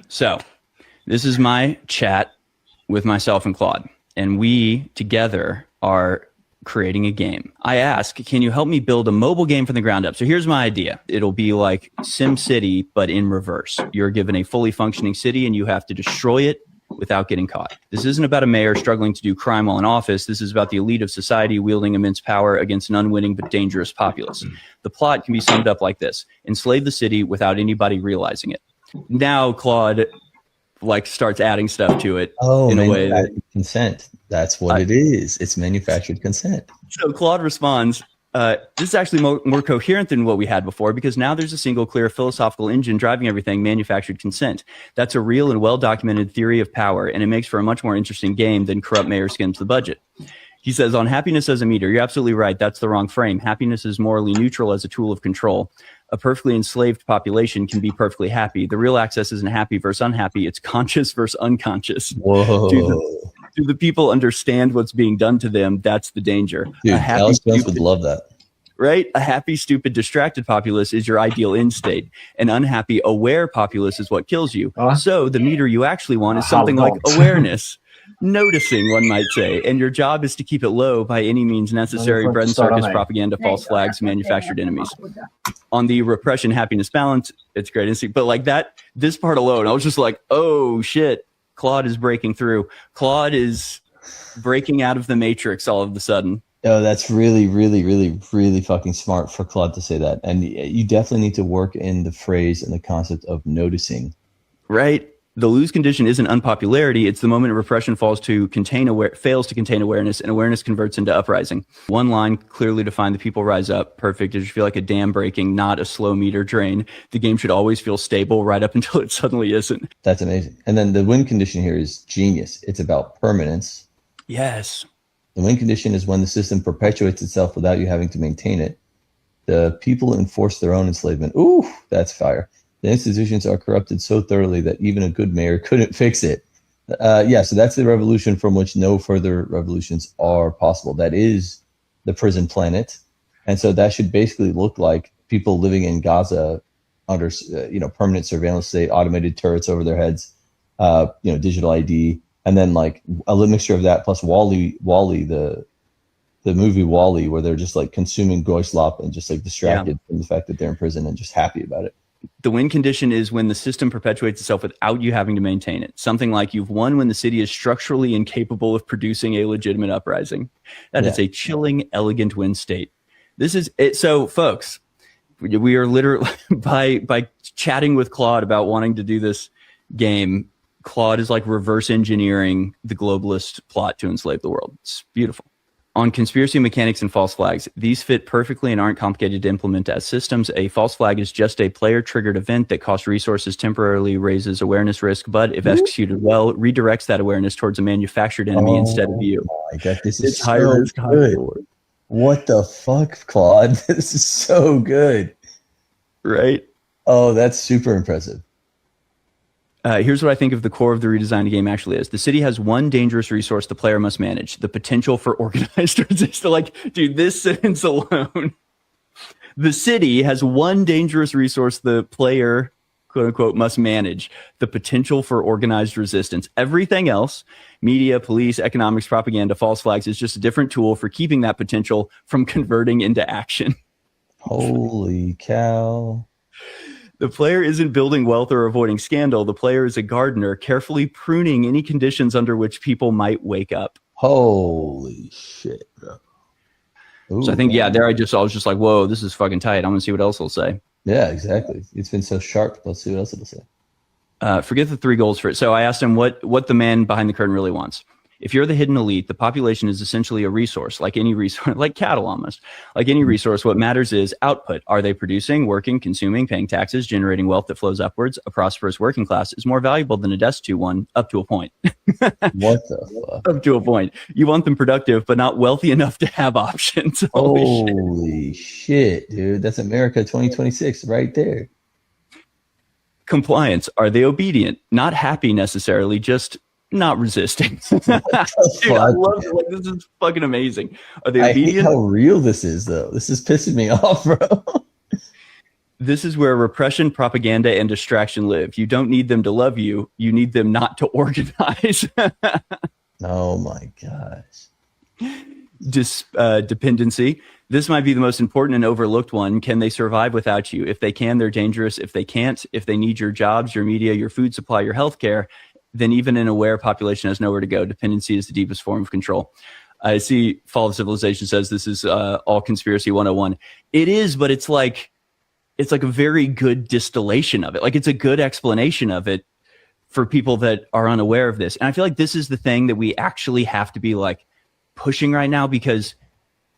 So this is my chat with myself and Claude, and we together are creating a game. I ask, can you help me build a mobile game from the ground up? So here's my idea. It'll be like Sim City, but in reverse. You're given a fully functioning city and you have to destroy it without getting caught. This isn't about a mayor struggling to do crime while in office. This is about the elite of society wielding immense power against an unwitting but dangerous populace. The plot can be summed up like this: enslave the city without anybody realizing it. Now Claude starts adding stuff to it in a way that consent. That's what it is. It's manufactured consent. So Claude responds, this is actually more coherent than what we had before, because now there's a single clear philosophical engine driving everything: manufactured consent. That's a real and well-documented theory of power, and it makes for a much more interesting game than corrupt mayor skims the budget. He says, on happiness as a meter, you're absolutely right. That's the wrong frame. Happiness is morally neutral as a tool of control. A perfectly enslaved population can be perfectly happy. The real access isn't happy versus unhappy. It's conscious versus unconscious. Whoa. Do the people understand what's being done to them? That's the danger. Dude, Alex Jones would love that. Right? A happy, stupid, distracted populace is your ideal end state. An unhappy, aware populace is what kills you. So the meter you actually want is something like awareness. Noticing, one might say, and your job is to keep it low by any means necessary. Bread and circus, propaganda, false flags, manufactured enemies. On the repression happiness balance, it's great instinct, but this part alone, I was just like, oh shit, Claude is breaking through. Claude is breaking out of the matrix all of a sudden. Oh, that's really, really, really, really fucking smart for Claude to say that. And you definitely need to work in the phrase and the concept of noticing. Right. The lose condition isn't unpopularity. It's the moment repression fails to contain awareness, and awareness converts into uprising. One line clearly defined: the people rise up. Perfect. It should feel like a dam breaking, not a slow meter drain. The game should always feel stable right up until it suddenly isn't. That's amazing. And then the win condition here is genius. It's about permanence. Yes. The win condition is when the system perpetuates itself without you having to maintain it. The people enforce their own enslavement. Ooh, that's fire. The institutions are corrupted so thoroughly that even a good mayor couldn't fix it. So that's the revolution from which no further revolutions are possible. That is the prison planet. And so that should basically look like people living in Gaza under permanent surveillance state, automated turrets over their heads, digital ID, and then like a mixture of that plus Wall-E, the movie Wall-E, where they're just like consuming Goyslop and just like distracted from the fact that they're in prison and just happy about it. The win condition is when the system perpetuates itself without you having to maintain it. Something like you've won when the city is structurally incapable of producing a legitimate uprising. That is a chilling, elegant win state. This is it. So, folks, we are literally by chatting with Claude about wanting to do this game. Claude is like reverse engineering the globalist plot to enslave the world. It's beautiful. On conspiracy mechanics and false flags, these fit perfectly and aren't complicated to implement as systems. A false flag is just a player-triggered event that costs resources, temporarily raises awareness risk, but if executed well, redirects that awareness towards a manufactured enemy instead of you. My God, this is high risk, high reward. What the fuck, Claude? This is so good. Right? Oh, that's super impressive. Here's what I think of the core of the redesigned game actually is. The city has one dangerous resource the player must manage: the potential for organized resistance. Like, dude, this sentence alone. The city has one dangerous resource the player, quote unquote, must manage: the potential for organized resistance. Everything else, media, police, economics, propaganda, false flags, is just a different tool for keeping that potential from converting into action. Holy cow. The player isn't building wealth or avoiding scandal. The player is a gardener, carefully pruning any conditions under which people might wake up. Holy shit, bro. Ooh, so I think, there I was just like, whoa, this is fucking tight. I'm going to see what else he'll say. Yeah, exactly. It's been so sharp. Let's see what else it'll say. Forget the 3 goals for it. So I asked him what the man behind the curtain really wants. If you're the hidden elite, the population is essentially a resource, like any resource, like cattle almost. Like any resource, what matters is output. Are they producing, working, consuming, paying taxes, generating wealth that flows upwards? A prosperous working class is more valuable than a destitute one, up to a point. What the fuck? Up to a point. You want them productive, but not wealthy enough to have options. Holy shit, dude. That's America 2026 right there. Compliance. Are they obedient? Not happy necessarily, just not resisting. Dude, I love it. Like, this is fucking amazing. Are they obedient? I hate how real this is, though. This is pissing me off, bro. This is where repression, propaganda, and distraction live. You don't need them to love you. You need them not to organize. Oh my gosh. Dependency. This might be the most important and overlooked one. Can they survive without you? If they can, they're dangerous. If they can't, if they need your jobs, your media, your food supply, your healthcare, then even an aware population has nowhere to go. Dependency is the deepest form of control. I see Fall of Civilization says this is all conspiracy 101. It is, but it's like a very good distillation of it. Like it's a good explanation of it for people that are unaware of this. And I feel like this is the thing that we actually have to be like pushing right now, because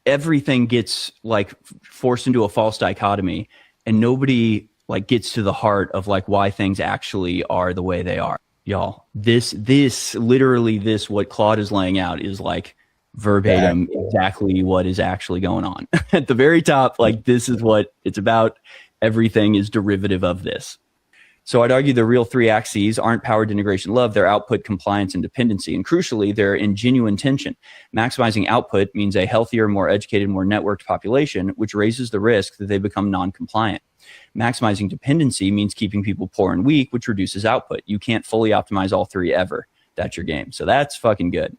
everything gets like forced into a false dichotomy and nobody like gets to the heart of like why things actually are the way they are. Y'all, this literally this, what Claude is laying out is like verbatim exactly what is actually going on. At the very top, like this is what it's about. Everything is derivative of this. So I'd argue the real three axes aren't power, integration, love. They're output, compliance, and dependency. And crucially, they're in genuine tension. Maximizing output means a healthier, more educated, more networked population, which raises the risk that they become non-compliant. Maximizing dependency means keeping people poor and weak, which reduces output. You can't fully optimize all three ever. That's your game. So that's fucking good.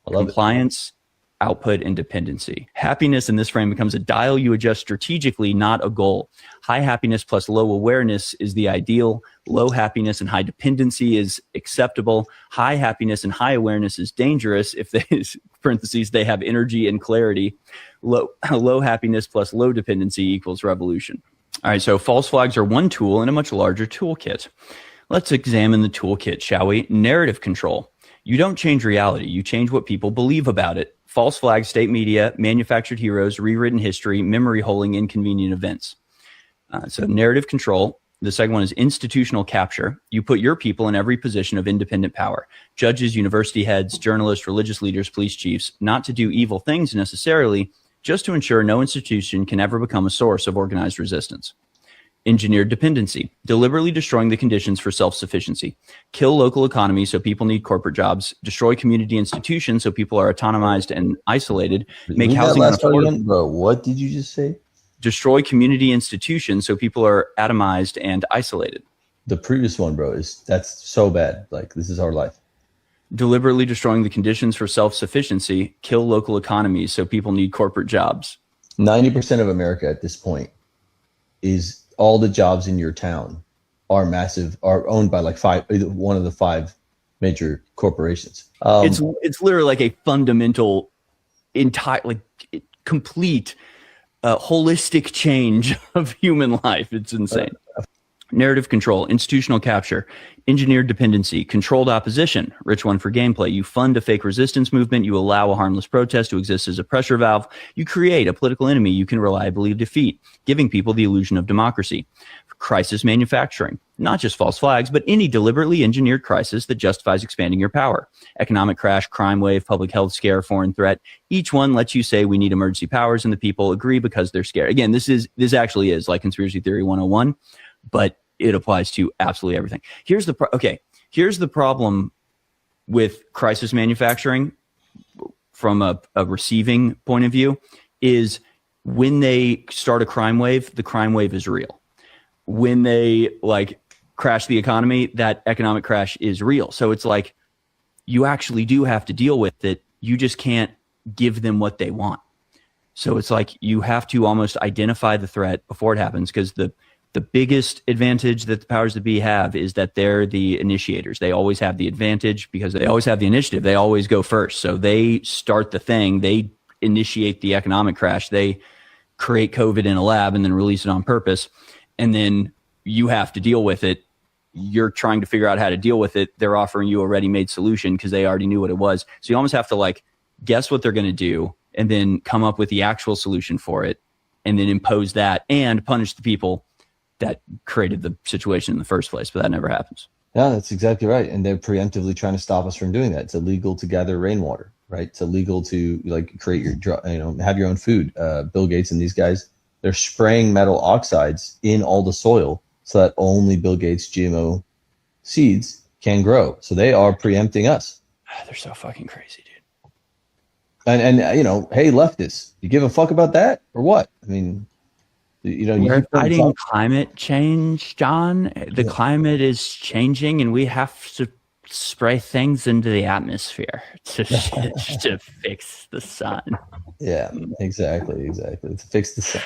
Compliance, output, and dependency. Happiness in this frame becomes a dial you adjust strategically, not a goal. High happiness plus low awareness is the ideal. Low happiness and high dependency is acceptable. High happiness and high awareness is dangerous if they, parentheses, they have energy and clarity. Low happiness plus low dependency equals revolution. All right, so false flags are one tool in a much larger toolkit. Let's examine the toolkit, shall we? Narrative control. You don't change reality. You change what people believe about it. False flags, state media, manufactured heroes, rewritten history, memory holding, inconvenient events. So narrative control. The second one is institutional capture. You put your people in every position of independent power. Judges, university heads, journalists, religious leaders, police chiefs, not to do evil things necessarily, just to ensure no institution can ever become a source of organized resistance. Engineered dependency, deliberately destroying the conditions for self-sufficiency. Kill local economies so people need corporate jobs. Destroy community institutions so people are autonomized and isolated. Make housing unaffordable. Bro, what did you just say? Destroy community institutions so people are atomized and isolated. The previous one, bro, that's so bad. Like, this is our life. Deliberately destroying the conditions for self-sufficiency. Kill local economies so people need corporate jobs. 90% of America at this point is all the jobs in your town are owned by like one of the five major corporations. It's literally like a fundamental, entire, like complete, holistic change of human life. It's insane. Narrative control, institutional capture, engineered dependency, controlled opposition, rich one for gameplay. You fund a fake resistance movement. You allow a harmless protest to exist as a pressure valve. You create a political enemy you can reliably defeat, giving people the illusion of democracy. Crisis manufacturing, not just false flags, but any deliberately engineered crisis that justifies expanding your power. Economic crash, crime wave, public health scare, foreign threat. Each one lets you say we need emergency powers, and the people agree because they're scared. Again, this actually is like conspiracy theory 101, but it applies to absolutely everything. Here's the problem with crisis manufacturing from a receiving point of view is when they start a crime wave, the crime wave is real. When they like crash the economy, that economic crash is real. So it's like you actually do have to deal with it. You just can't give them what they want. So it's like you have to almost identify the threat before it happens, because the biggest advantage that the powers that be have is that they're the initiators. They always have the advantage because they always have the initiative. They always go first. So they start the thing. They initiate the economic crash. They create COVID in a lab and then release it on purpose. And then you have to deal with it. You're trying to figure out how to deal with it. They're offering you a ready-made solution because they already knew what it was. So you almost have to like guess what they're going to do and then come up with the actual solution for it and then impose that and punish the people that created the situation in the first place, but that never happens. Yeah, that's exactly right. And they're preemptively trying to stop us from doing that. It's illegal to gather rainwater, right? It's illegal to like create have your own food. Bill Gates and these guys, they're spraying metal oxides in all the soil so that only Bill Gates GMO seeds can grow. So they are preempting us. They're so fucking crazy, dude. And hey, leftists, you give a fuck about that or what? I mean, You know, We're fighting climate change, John. The climate is changing, and we have to spray things into the atmosphere to fix the sun. Yeah, exactly. To fix the sun.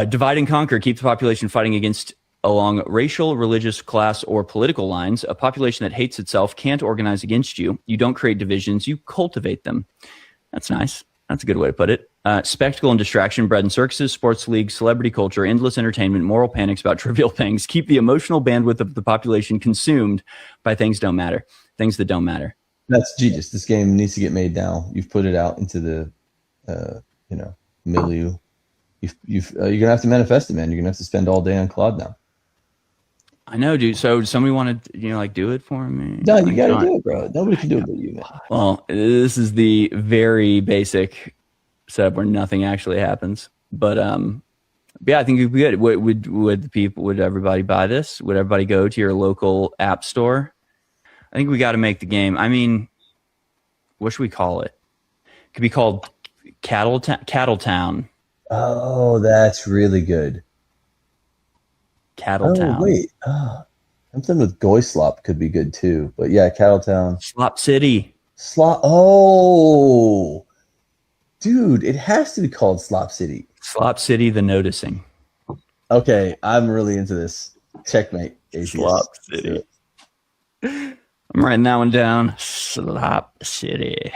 Divide and conquer. Keep the population fighting against along racial, religious, class, or political lines. A population that hates itself can't organize against you. You don't create divisions. You cultivate them. That's nice. That's a good way to put it. Spectacle and distraction, bread and circuses, sports leagues, celebrity culture, endless entertainment, moral panics about trivial things. Keep the emotional bandwidth of the population consumed by things that don't matter. That's genius. This game needs to get made now. You've put it out into the, milieu. You're gonna have to manifest it, man. You're gonna have to spend all day on Claude now. I know, dude. So somebody want to, do it for me? No, you gotta do it, bro. Nobody can do it but you, man. Well, this is the very basic setup where nothing actually happens. But yeah, I think it'd be good. Would everybody buy this? Would everybody go to your local app store? I think we got to make the game. I mean, what should we call it? It could be called Cattle Town. Oh, that's really good. Cattle Town. Wait. Something with Goy Slop could be good too. But yeah, Cattle Town. Slop City. Oh, dude, it has to be called Slop City. Slop City, the noticing. Okay, I'm really into this. Checkmate. ACS. Slop City. I'm writing that one down. Slop City.